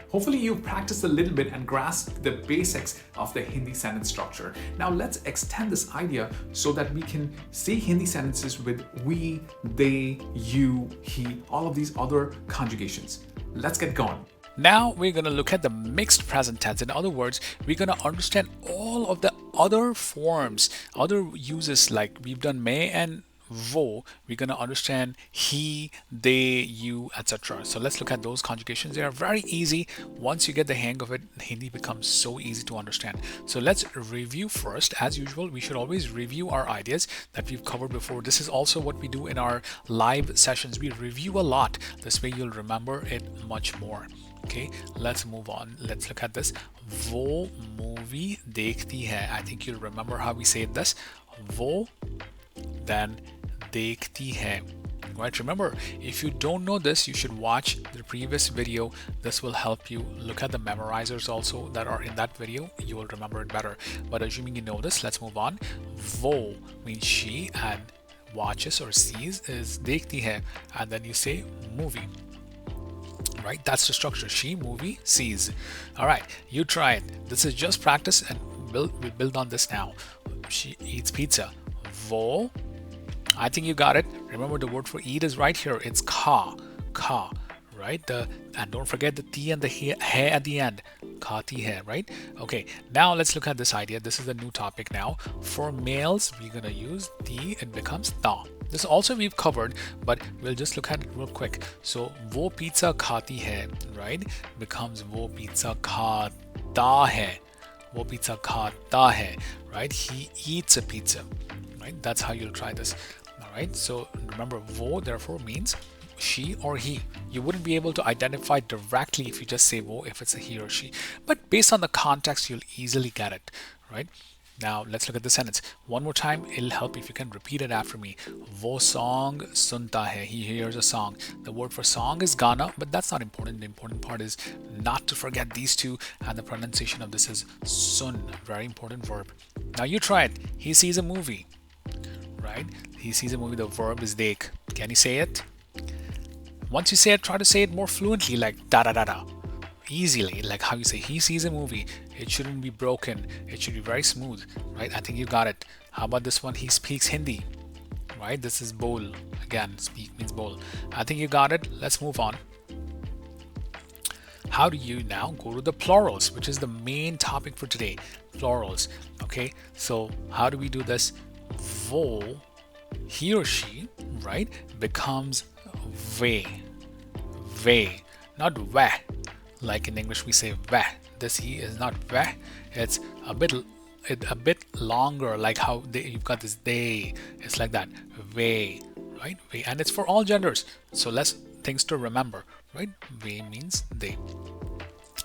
Hopefully you practiced a little bit and grasped the basics of the Hindi sentence structure. Now let's extend this idea so that we can say Hindi sentences with we, they, you, he, all of these other conjugations. Let's get going. Now we're going to look at the mixed present tense. In other words, we're going to understand all of the other forms, other uses, like we've done may and wo. We're going to understand he, they, you, etc. So let's look at those conjugations. They are very easy. Once you get the hang of it, Hindi becomes so easy to understand. So let's review first. As usual, we should always review our ideas that we've covered before. This is also what we do in our live sessions. We review a lot. This way you'll remember it much more. Okay, let's move on. Let's look at this. वो movie देखती है. I think you'll remember how we say this. वो, then देखती है. Right? Remember, if you don't know this, you should watch the previous video. This will help you. Look at the memorizers also that are in that video. You will remember it better. But assuming you know this, let's move on. वो means she, and watches or sees is देखती है, and then you say movie. Right, that's the structure. She, movie, sees. All right, you try it. This is just practice, and we'll build on this now. She eats pizza. Wo, I think you got it. Remember, the word for eat is right here. It's ka, right? And don't forget the t and the he at the end. Khati hai, right? Okay, now let's look at this idea. This is a new topic now. For males, we're gonna use the. It becomes ta. This also we've covered, but we'll just look at it real quick. So, wo pizza khati hai, right? Becomes wo pizza khata hai. Wo pizza khata hai, right? He eats a pizza, right? That's how you'll try this. All right. So remember, wo therefore means she or he. You wouldn't be able to identify directly if you just say wo, if it's a he or she. But based on the context, you'll easily get it, right? Now let's look at the sentence one more time. It'll help if you can repeat it after me. Wo song sunta hai. He hears a song. The word for song is gana, but that's not important. The important part is not to forget these two, and the pronunciation of this is sun. Very important verb. Now you try it. He sees a movie, right? He sees a movie. The verb is dekh. Can you say it? Once you say it, try to say it more fluently, like da da da da. Easily, like how you say he sees a movie. It shouldn't be broken. It should be very smooth, right? I think you got it. How about this one? He speaks Hindi, right? This is bol. Again, speak means bol. I think you got it. Let's move on. How do you now go to the plurals, which is the main topic for today? Plurals. Okay, so how do we do this? Wo, he or she, right, becomes ve. Ve, not ve. Like in English we say ve. This he is not ve. It's a bit longer, like how you've got this they. It's like that. Ve, right? Ve, and it's for all genders. So less things to remember, right? Ve means they.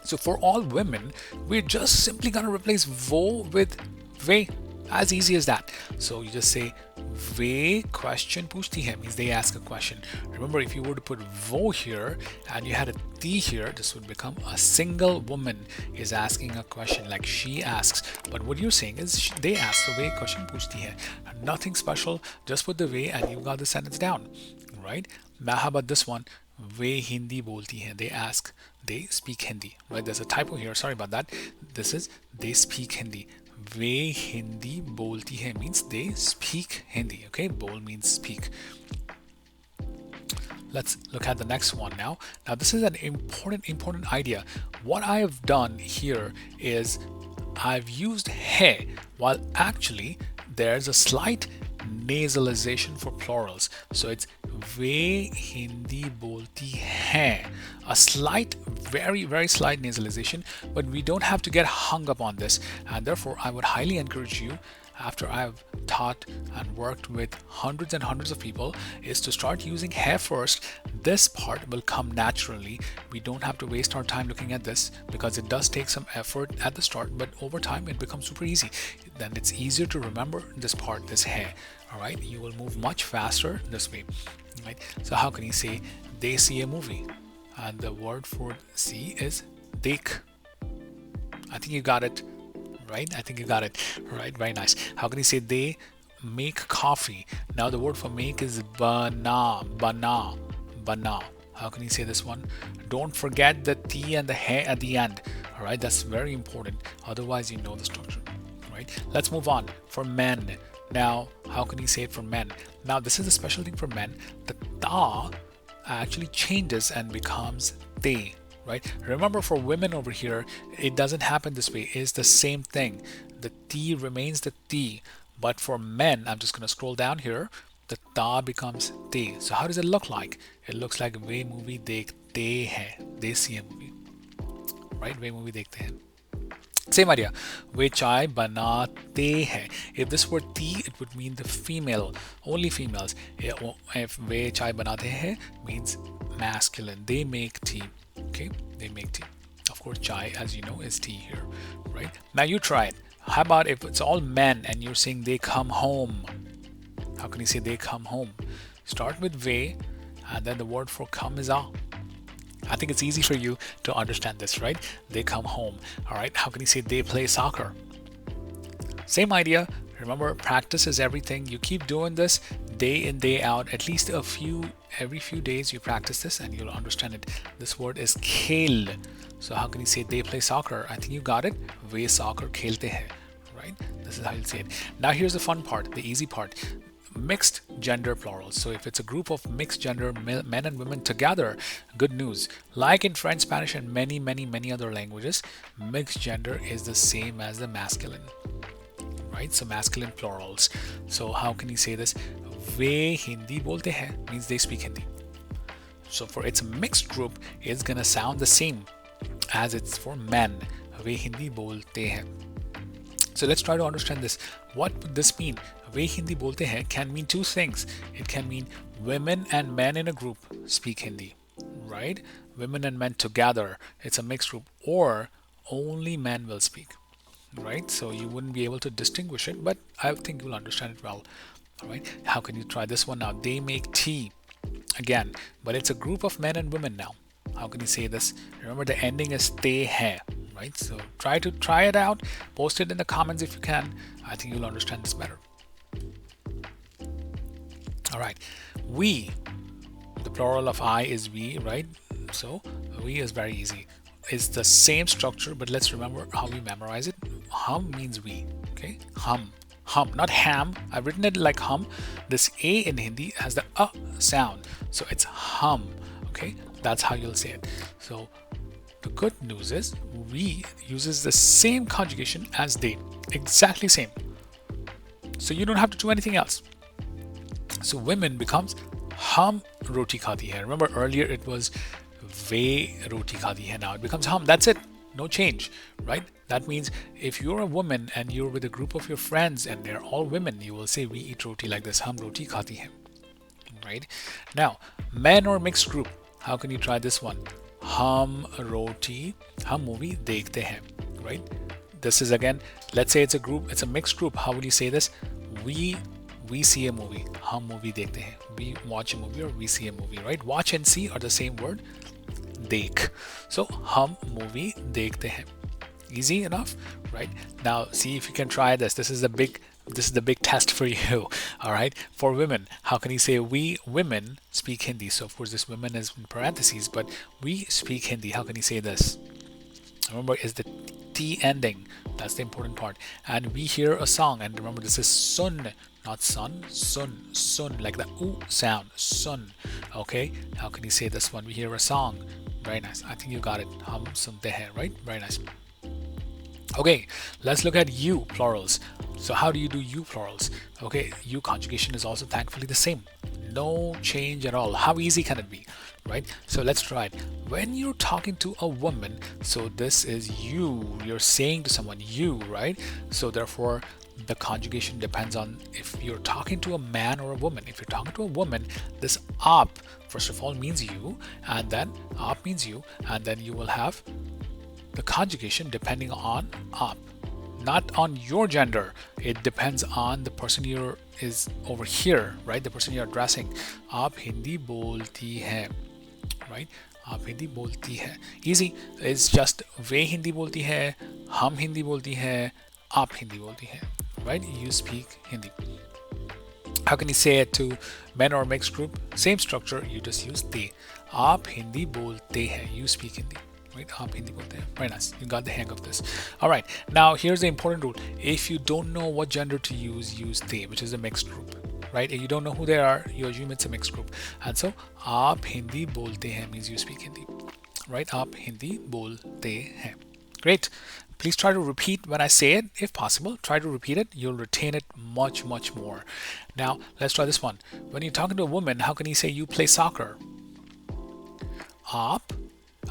So for all women, we're just simply gonna replace wo with ve. As easy as that. So you just say ve question पूछती है, means they ask a question. Remember, if you were to put wo here and you had a t here, this would become a single woman is asking a question, like she asks. But what you're saying is they ask, so ve question पूछती है. Nothing special, just put the ve and you got the sentence down, right? Now how about this one? Ve Hindi bolti hai. They ask, they speak Hindi, right? There's a typo here, sorry about that. This is they speak Hindi. वे हिंदी बोलती है means they speak Hindi. Okay, bol means speak. Let's look at the next one now. Now this is an important idea. What I have done here is I've used hai, while actually there's a slight nasalization for plurals. So it's वे हिंदी बोलती हैं. A slight, very slight nasalization, but we don't have to get hung up on this. And therefore, I would highly encourage you, after I've taught and worked with hundreds and hundreds of people, is to start using hai first. This part will come naturally. We don't have to waste our time looking at this because it does take some effort at the start, but over time it becomes super easy. Then it's easier to remember this part, this hai. All right, you will move much faster this way. Right? So how can you say they see a movie? And the word for see is dekh. I think you got it, right? I think you got it, right? Very nice. How can you say they make coffee? Now the word for make is bana. How can you say this one? Don't forget the T and the he at the end. All right, that's very important. Otherwise, you know the structure. Right? Let's move on. For men. Now, how can you say it for men? Now, this is a special thing for men. The ta actually changes and becomes they. Right? Remember, for women over here, it doesn't happen this way. It's the same thing. The T remains the T. But for men, I'm just going to scroll down here. The ta becomes te. So how does it look like? It looks like way movie देखते हैं. They see a movie. Right? Way movie देखते हैं. Same idea. वे चाय बनाते हैं. If this were tea, it would mean the female, only females. If वे चाय बनाते हैं means masculine. They make tea. Okay, they make tea. Of course, chai, as you know, is tea here, right? Now you try it. How about if it's all men and you're saying they come home? How can you say they come home? Start with ve, and then the word for come is a. I think it's easy for you to understand this, right? They come home. All right. How can you say they play soccer? Same idea. Remember, practice is everything. You keep doing this day in, day out. At least every few days you practice this and you'll understand it. This word is khel. So how can you say they play soccer? I think you got it. Ve soccer khelte hai. Right? This is how you'll say it. Now here's the fun part, the easy part. Mixed gender plurals. So if it's a group of mixed gender men and women together, good news. Like in French, Spanish, and many other languages, mixed gender is the same as the masculine. Right? So masculine plurals. So how can you say this? वे हिंदी बोलते हैं means they speak Hindi. So for its mixed group, it's gonna sound the same as it's for men. वे हिंदी बोलते हैं. So let's try to understand this. What would this mean? वे हिंदी बोलते हैं can mean two things. It can mean women and men in a group speak Hindi, right? Women and men together, it's a mixed group, or only men will speak, right? So you wouldn't be able to distinguish it, but I think you'll understand it well. All right. How can you try this one now? They make tea again, but it's a group of men and women now. How can you say this? Remember, the ending is te hai, right? So try it out. Post it in the comments if you can. I think you'll understand this better. All right. We, the plural of I is we, right? So we is very easy. It's the same structure, but let's remember how we memorize it. Hum means we. Okay. Hum. Hum, not ham. I've written it like hum. This A in Hindi has the sound. So it's hum. Okay, that's how you'll say it. So the good news is we uses the same conjugation as they. Exactly same. So you don't have to do anything else. So women becomes hum roti khati hai. Remember earlier it was ve roti khati hai. Now it becomes hum. That's it. No change, right? That means if you're a woman and you're with a group of your friends and they're all women, you will say we eat roti like this. Hum roti khati hai. Right? Now, men or mixed group. How can you try this one? Hum roti, hum movie dekhte hain. Right? This is again, let's say it's a group, it's a mixed group. How would you say this? We see a movie. Hum movie dekhte hain. We watch a movie or we see a movie, right? Watch and see are the same word. Dekh. So hum movie dekhte hain. Easy enough, right? Now see if you can try this. This is the big test for you. All right. For women, how can you say we women speak Hindi? So of course this women is in parentheses, but we speak Hindi. How can you say this? Remember, is the T ending. That's the important part. And we hear a song. And remember, this is sun, not sun. Sun, like the oo sound. Sun. Okay. How can you say this one? We hear a song. Very nice. I think you got it. Hum sunte hai, right? Very nice. Okay, let's look at you plurals. So how do you do you plurals? Okay, you conjugation is also thankfully the same. No change at all. How easy can it be, right? So let's try it. When you're talking to a woman, so this is you. You're saying to someone you, right? So therefore, the conjugation depends on if you're talking to a man or a woman. If you're talking to a woman, this आप first of all means you, and then आप means you, and then you will have the conjugation depending on आप, not on your gender. It depends on the person is over here, right? The person you're addressing. आप हिंदी बोलती हैं, right? आप हिंदी बोलती हैं. Easy. It's just वे हिंदी बोलती हैं, हम हिंदी बोलती हैं, आप हिंदी बोलती हैं, right? You speak Hindi. How can you say it to men or mixed group? Same structure, you just use they. आप हिंदी बोलते हैं. You speak Hindi. Right? आप हिंदी बोलते हैं. Very nice. You got the hang of this. All right. Now here's the important rule. If you don't know what gender to use they, which is a mixed group. Right? If you don't know who they are, you assume it's a mixed group. And so आप हिंदी बोलते हैं means you speak Hindi. Right? आप हिंदी बोलते हैं. Great. Please try to repeat when I say it, if possible. Try to repeat it. You'll retain it much, much more. Now, let's try this one. When you're talking to a woman, how can you say you play soccer? Aap.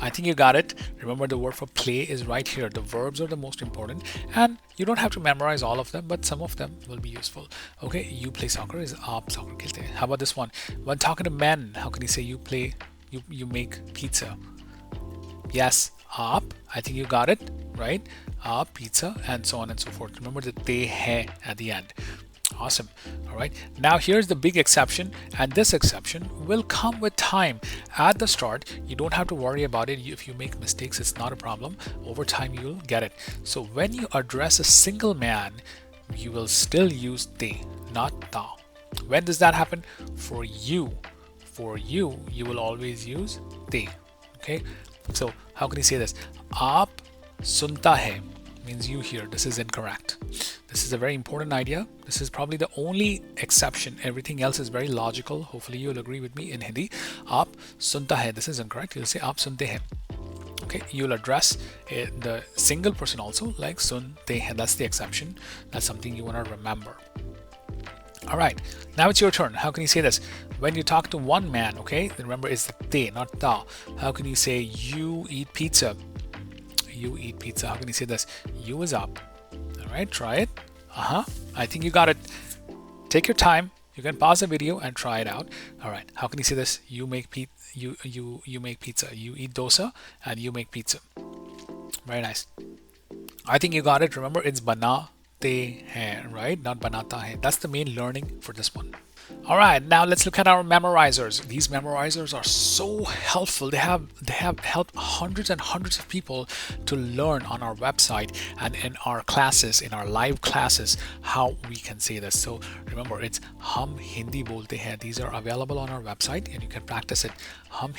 I think you got it. Remember, the word for play is right here. The verbs are the most important. And you don't have to memorize all of them, but some of them will be useful. Okay, you play soccer is aap soccer khelte hain. How about this one? When talking to men, how can you say you play, you make pizza? Yes, aap. I think you got it, right? Aap, pizza, and so on and so forth. Remember the te hai at the end. Awesome. All right. Now here's the big exception, and this exception will come with time. At the start, you don't have to worry about it. If you make mistakes, it's not a problem. Over time, you'll get it. So when you address a single man, you will still use te, not ta. When does that happen? For you, you will always use te. Okay. So how can you say this? Aap sunta hai means you hear. This is incorrect. This is a very important idea. This is probably the only exception. Everything else is very logical. Hopefully you'll agree with me in Hindi. Aap sunta hai. This is incorrect. You'll say aap sunte hai. Okay, you'll address the single person also like sunte hai. That's the exception. That's something you want to remember. All right, now it's your turn. How can you say this? When you talk to one man, okay, remember it's the te, not ta. How can you say you eat pizza? You eat pizza. How can you say this? You is up. All right, try it. I think you got it. Take your time. You can pause the video and try it out. All right, how can you say this? You make you make pizza. You eat dosa and you make pizza. Very nice. I think you got it. Remember, it's banate hain, right? Not banata hai. That's the main learning for this one. All right, now let's look at our memorizers. These memorizers are so helpful. They have helped hundreds and hundreds of people to learn on our website and in our classes, in our live classes, how we can say this. So remember, it's hum Hindi bolte hain. These are available on our website and you can practice it. Hum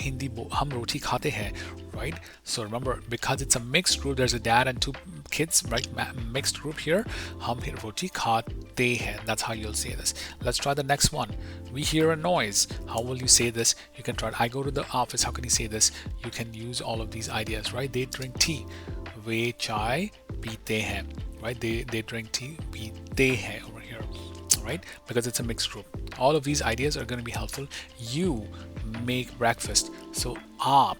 roti khate hain, right? So remember, because it's a mixed group, there's a dad and two kids, right? Mixed group here. Hum roti khate hain. That's how you'll say this. Let's try the next one. We hear a noise. How will you say this? You can try it. I go to the office. How can you say this? You can use all of these ideas, right? They drink tea. We chai peete hain, right? They drink tea, peete hain over here, right? Because it's a mixed group. All of these ideas are going to be helpful. You make breakfast. So aap,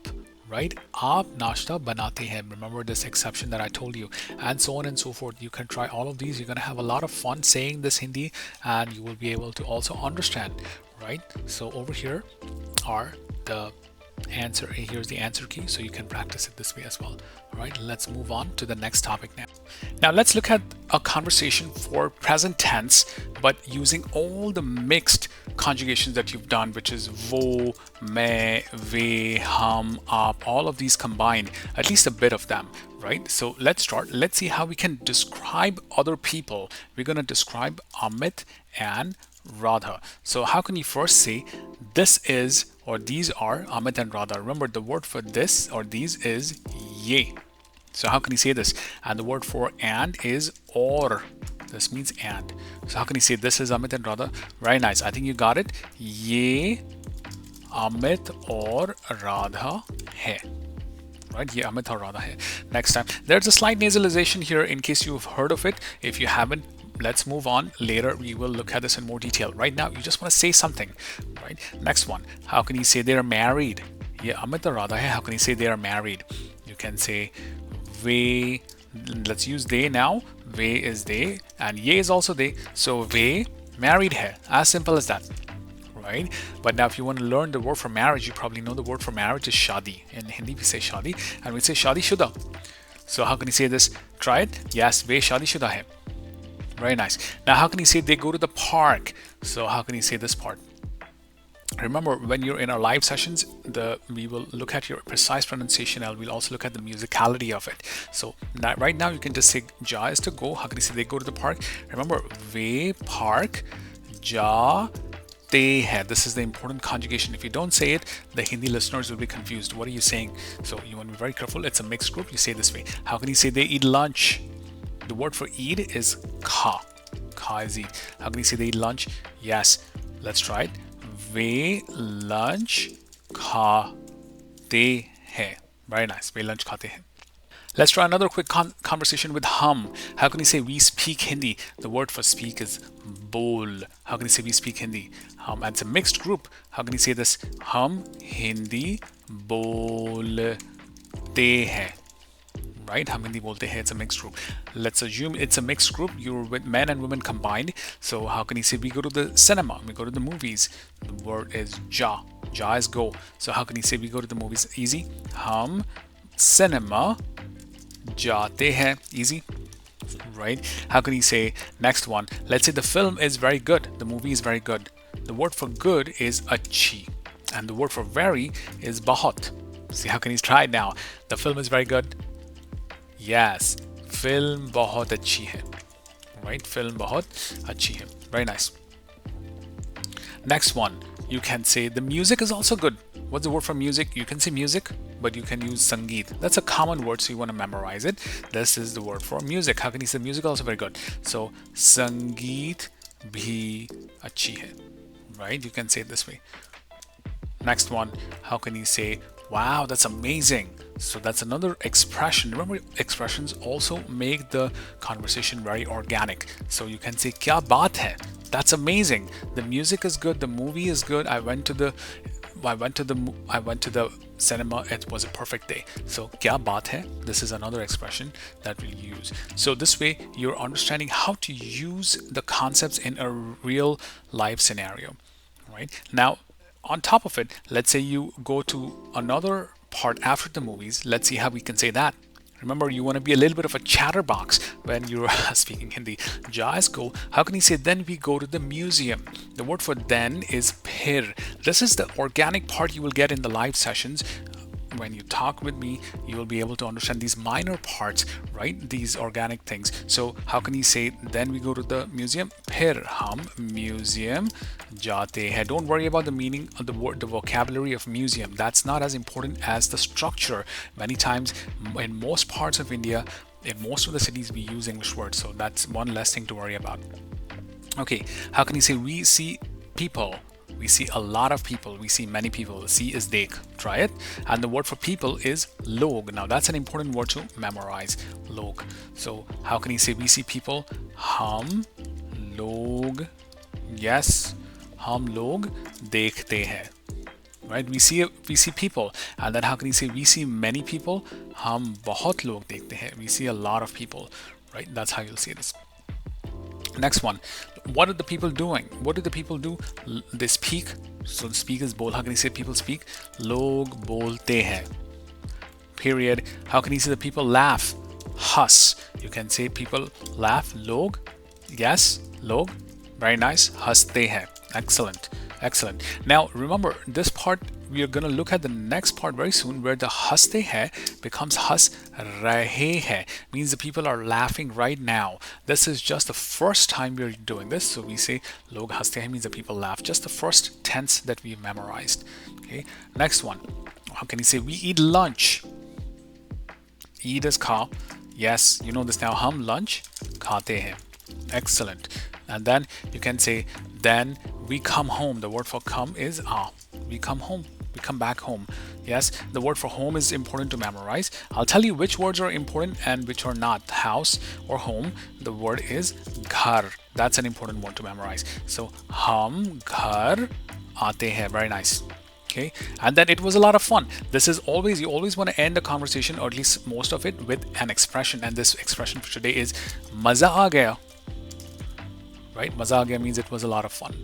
right? Aap nashta banate hain. Remember this exception that I told you, and so on and so forth. You can try all of these. You're going to have a lot of fun saying this Hindi, and you will be able to also understand, right? So over here are the answer. Here's the answer key, so you can practice it this way as well. All right, let's move on to the next topic now. Now let's look at a conversation for present tense, but using all the mixed conjugations that you've done, which is wo, main, ve, hum, aap, all of these combined, at least a bit of them, right? So let's start. Let's see how we can describe other people. We're going to describe Amit and Radha. So how can you first say this is, or these are Amit and Radha? Remember, the word for this or these is ye. So how can you say this? And the word for and is or. This means and. So how can you say this is Amit and Radha? Very nice. I think you got it. Ye Amit or Radha hai. Right? Ye Amit or Radha hai. Next time. There's a slight nasalization here in case you've heard of it. If you haven't, let's move on. Later we will look at this in more detail. Right now you just want to say something, right? Next one. How can you say they're married? Yeah, Amit or Radha hai. How can you say they are married? You can say ve. Let's use they now. Ve is they and ye is also they. So ve married hai. As simple as that, right? But now if you want to learn the word for marriage, you probably know the word for marriage is shadi. In Hindi we say shadi and we say shadi shuda. So how can you say this? Try it. Yes, ve shadi shuda hai. Very nice. Now how can you say they go to the park? So how can you say this part? Remember, when you're in our live sessions, we will look at your precise pronunciation and we'll also look at the musicality of it. So right now you can just say ja is to go. How can you say they go to the park? Remember, ve park ja hai. This is the important conjugation. If you don't say it, the Hindi listeners will be confused. What are you saying? So you want to be very careful. It's a mixed group. You say it this way. How can you say they eat lunch? The word for eat is kha. Kha is eat. How can you say they eat lunch? Yes. Let's try it. Ve lunch khate hai. Very nice. Ve lunch khate hai. Let's try another quick conversation with hum. How can you say we speak Hindi? The word for speak is bol. How can you say we speak Hindi? And it's a mixed group. How can you say this? Hum Hindi bolte hai. Right? Hum Hindi bolte hai. It's a mixed group. Let's assume it's a mixed group. You're with men and women combined. So how can you say we go to the cinema? We go to the movies. The word is ja. Ja is go. So how can you say we go to the movies? Easy. Hum cinema जाते हैं. Easy, right? How can you say next one? Let's say the film is very good. The movie is very good. The word for good is अच्छी, and the word for very is बहुत. See, how can you try it now? The film is very good. Yes, film बहुत अच्छी है. Right? Film बहुत अच्छी है. Very nice. Next one, you can say the music is also good. What's the word for music? You can say music, but you can use sangeet. That's a common word, so you want to memorize it. This is the word for music. How can you say music also very good? So sangeet bhi achhi hai. Right? You can say it this way. Next one, how can you say wow, that's amazing? So that's another expression. Remember, expressions also make the conversation very organic. So you can say kya baat hai? That's amazing. The music is good. The movie is good. I went to the cinema. It was a perfect day. So kya baat hai? This is another expression that we use. So this way you're understanding how to use the concepts in a real life scenario. Right? Now, on top of it, let's say you go to another part after the movies. Let's see how we can say that. Remember, you want to be a little bit of a chatterbox when you're speaking Hindi. Ja is go. How can you say then we go to the museum? The word for then is phir. This is the organic part you will get in the live sessions. When you talk with me, you will be able to understand these minor parts, right? These organic things. So how can you say then we go to the museum? Phir hum museum jate hai. Don't worry about the meaning of the word, the vocabulary of museum. That's not as important as the structure. Many times in most parts of India, in most of the cities, we use English words. So that's one less thing to worry about. Okay, how can you say we see people? We see a lot of people. We see many people. See is dekh. Try it. And the word for people is log. Now that's an important word to memorize. Log. So how can you say we see people? Hum log. Yes. Hum log dekhte hai. Right? We see people. And then how can you say we see many people? Hum bahut log dekhte hai. We see a lot of people. Right? That's how you'll see this. Next one, what are the people doing? What do the people do? They speak. So the speak is bol. How can you say people speak? Log bolte hai. Period. How can you say the people laugh? Hus. You can say people laugh. Log. Yes. Log. Very nice. Haste hai. Excellent. Excellent. Now remember this part. We are going to look at the next part very soon, where the haste hai becomes has rahe hai. Means the people are laughing right now. This is just the first time we're doing this. So we say log haste hai means the people laugh. Just the first tense that we memorized. Okay. Next one. How can you say we eat lunch? Eat is kha. Yes, you know this now. Hum lunch khate hai. Excellent. And then you can say then we come home. The word for come is ah. We come home. We come back home. Yes, the word for home is important to memorize. I'll tell you which words are important and which are not. House or home. The word is ghar. That's an important word to memorize. So hum ghar aate hai. Very nice. Okay, and then it was a lot of fun. This is always, you always want to end a conversation, or at least most of it, with an expression. And this expression for today is maza aa gaya. Right, maza aa gaya means it was a lot of fun.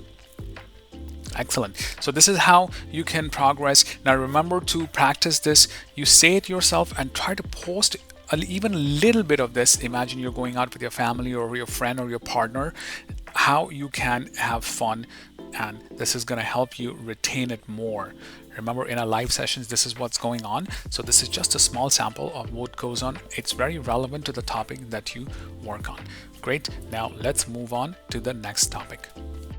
Excellent. So this is how you can progress. Now remember to practice this. You say it yourself and try to post even a little bit of this. Imagine you're going out with your family or your friend or your partner, how you can have fun, and this is going to help you retain it more. Remember, in our live sessions, this is what's going on. So this is just a small sample of what goes on. It's very relevant to the topic that you work on. Great. Now let's move on to the next topic.